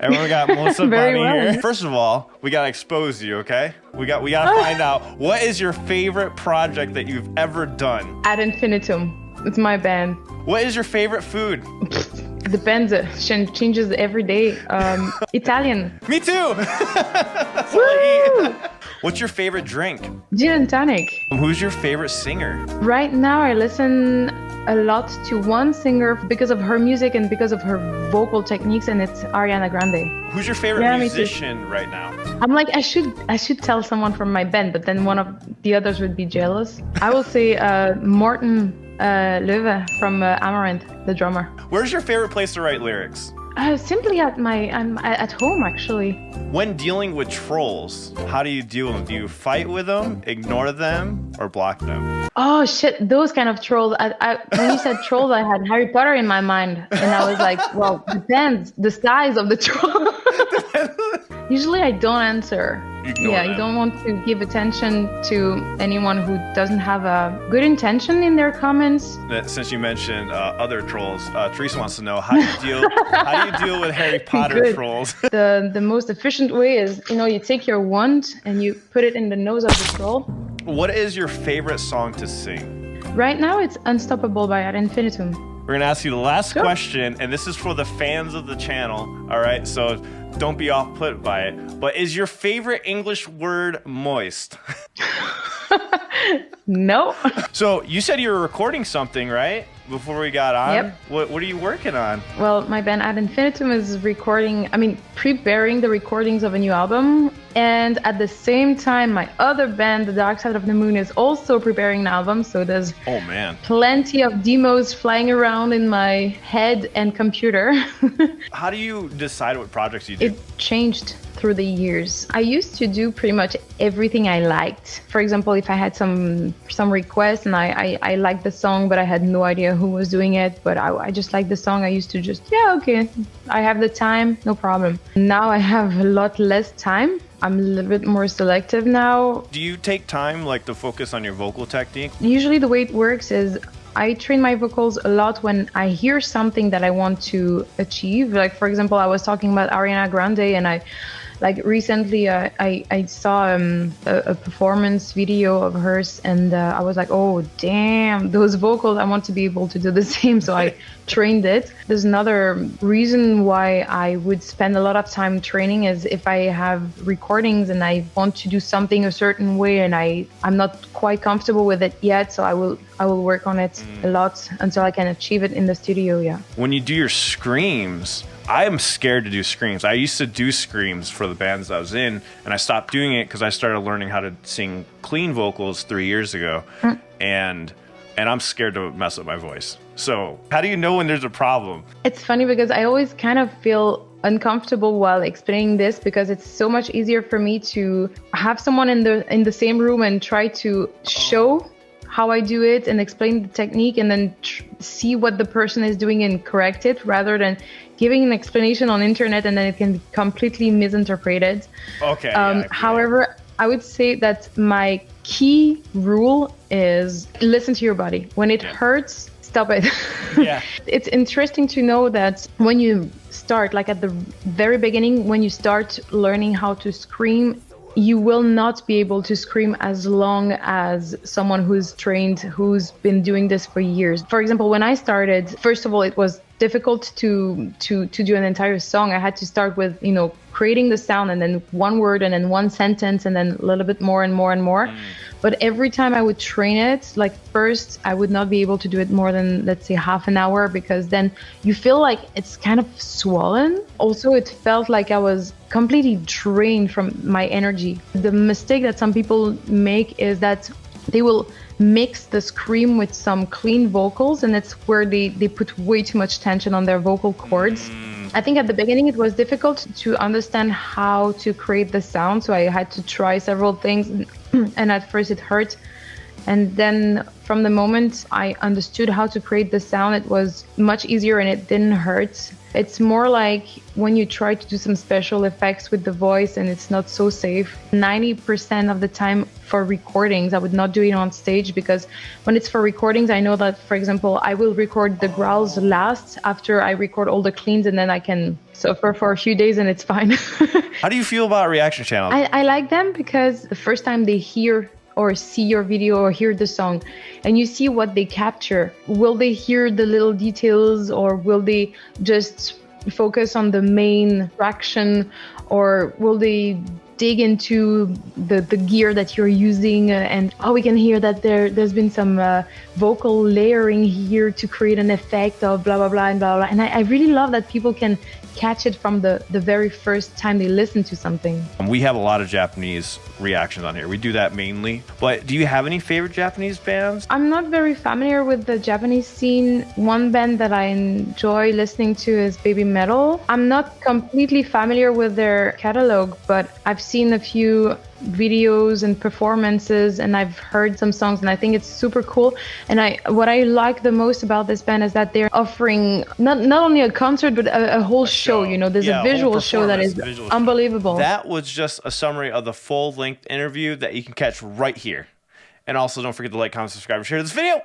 Everyone got Melissa Very Bonny well. here. First of all, we gotta expose you, okay? We gotta find out what is your favorite project that you've ever done. Ad infinitum. It's my band. What is your favorite food? Depends. Changes every day. Italian. Me too. That's all I eat. What's your favorite drink? Gin and tonic. Who's your favorite singer? Right now, I listen a lot to one singer because of her music and because of her vocal techniques, and it's Ariana Grande. Who's your favorite Yeah, me too. musician right now? I'm like, I should tell someone from my band, but then one of the others would be jealous. I will say Morten Löwe from Amaranth, the drummer. Where's your favorite place to write lyrics? Simply I'm at home, actually. When dealing with trolls, how do you deal with them? Do you fight with them, ignore them, or block them? Oh shit, those kind of trolls. When you said trolls, I had Harry Potter in my mind, and I was like, well, depends the size of the troll. Usually I don't answer. Ignore them. You don't want to give attention to anyone who doesn't have a good intention in their comments. Since you mentioned other trolls, Teresa wants to know how do you deal with Harry Potter Good. trolls? The most efficient way is, you take your wand and you put it in the nose of the troll. What is your favorite song to sing? Right now it's Unstoppable by Ad Infinitum. We're gonna ask you the last Sure. question, and this is for the fans of the channel. All right, so don't be off put by it. But is your favorite English word moist? No. So you said you were recording something, right? Before we got on. Yep. What are you working on? Well, my band Ad Infinitum is preparing the recordings of a new album. And at the same time, my other band, The Dark Side of the Moon, is also preparing an album. So there's Oh man. plenty of demos flying around in my head and computer. How do you decide what projects you do? It changed through the years. I used to do pretty much everything I liked. For example, if I had some requests and I liked the song, but I had no idea who was doing it, but I just liked the song, I used to just, okay, I have the time, no problem. Now I have a lot less time. I'm a little bit more selective now. Do you take time to focus on your vocal technique? Usually the way it works is I train my vocals a lot when I hear something that I want to achieve. Like, for example, I was talking about Ariana Grande, and recently I saw a performance video of hers, and I was like, oh damn, those vocals, I want to be able to do the same. So I trained it. There's another reason why I would spend a lot of time training is if I have recordings and I want to do something a certain way and I'm not quite comfortable with it yet, so I will work on it a lot until I can achieve it in the studio. Yeah. When you do your screams, I am scared to do screams. I used to do screams for the bands I was in, and I stopped doing it because I started learning how to sing clean vocals 3 years ago, and I'm scared to mess up my voice. So how do you know when there's a problem? It's funny because I always kind of feel uncomfortable while explaining this because it's so much easier for me to have someone in the same room and try to show how I do it and explain the technique and then see what the person is doing and correct it, rather than giving an explanation on internet and then it can be completely misinterpreted. Okay. However, I would say that my key rule is listen to your body. When it hurts, stop it. Yeah. It's interesting to know that when you start, like at the very beginning, when you start learning how to scream, you will not be able to scream as long as someone who's trained, who's been doing this for years. For example, when I started, first of all, it was difficult to do an entire song. I had to start with, creating the sound and then one word and then one sentence and then a little bit more and more and more. But every time I would train it, like first, I would not be able to do it more than, let's say, half an hour, because then you feel like it's kind of swollen. Also, it felt like I was completely drained from my energy. The mistake that some people make is that they will mix the scream with some clean vocals, and it's where they put way too much tension on their vocal cords. I think at the beginning it was difficult to understand how to create the sound, so I had to try several things, and at first it hurt. And then from the moment I understood how to create the sound, it was much easier and it didn't hurt. It's more like when you try to do some special effects with the voice and it's not so safe. 90% of the time for recordings, I would not do it on stage, because when it's for recordings, I know that, for example, I will record the growls last after I record all the cleans, and then I can suffer for a few days and it's fine. How do you feel about reaction channels? I like them because the first time they hear or see your video or hear the song and you see what they capture, will they hear the little details, or will they just focus on the main traction, or will they dig into the gear that you're using, and we can hear that there's been some vocal layering here to create an effect of blah blah blah and blah blah. And I really love that people can catch it from the very first time they listen to something. We have a lot of Japanese reactions on here. We do that mainly. But do you have any favorite Japanese bands? I'm not very familiar with the Japanese scene. One band that I enjoy listening to is Babymetal. I'm not completely familiar with their catalog, but I've seen a few videos and performances, and I've heard some songs, and I think it's super cool. And what I like the most about this band is that they're offering not only a concert, but a whole show. You know, there's a visual show that is unbelievable. That was just a summary of the full-length interview that you can catch right here. And also, don't forget to like, comment, subscribe, and share this video.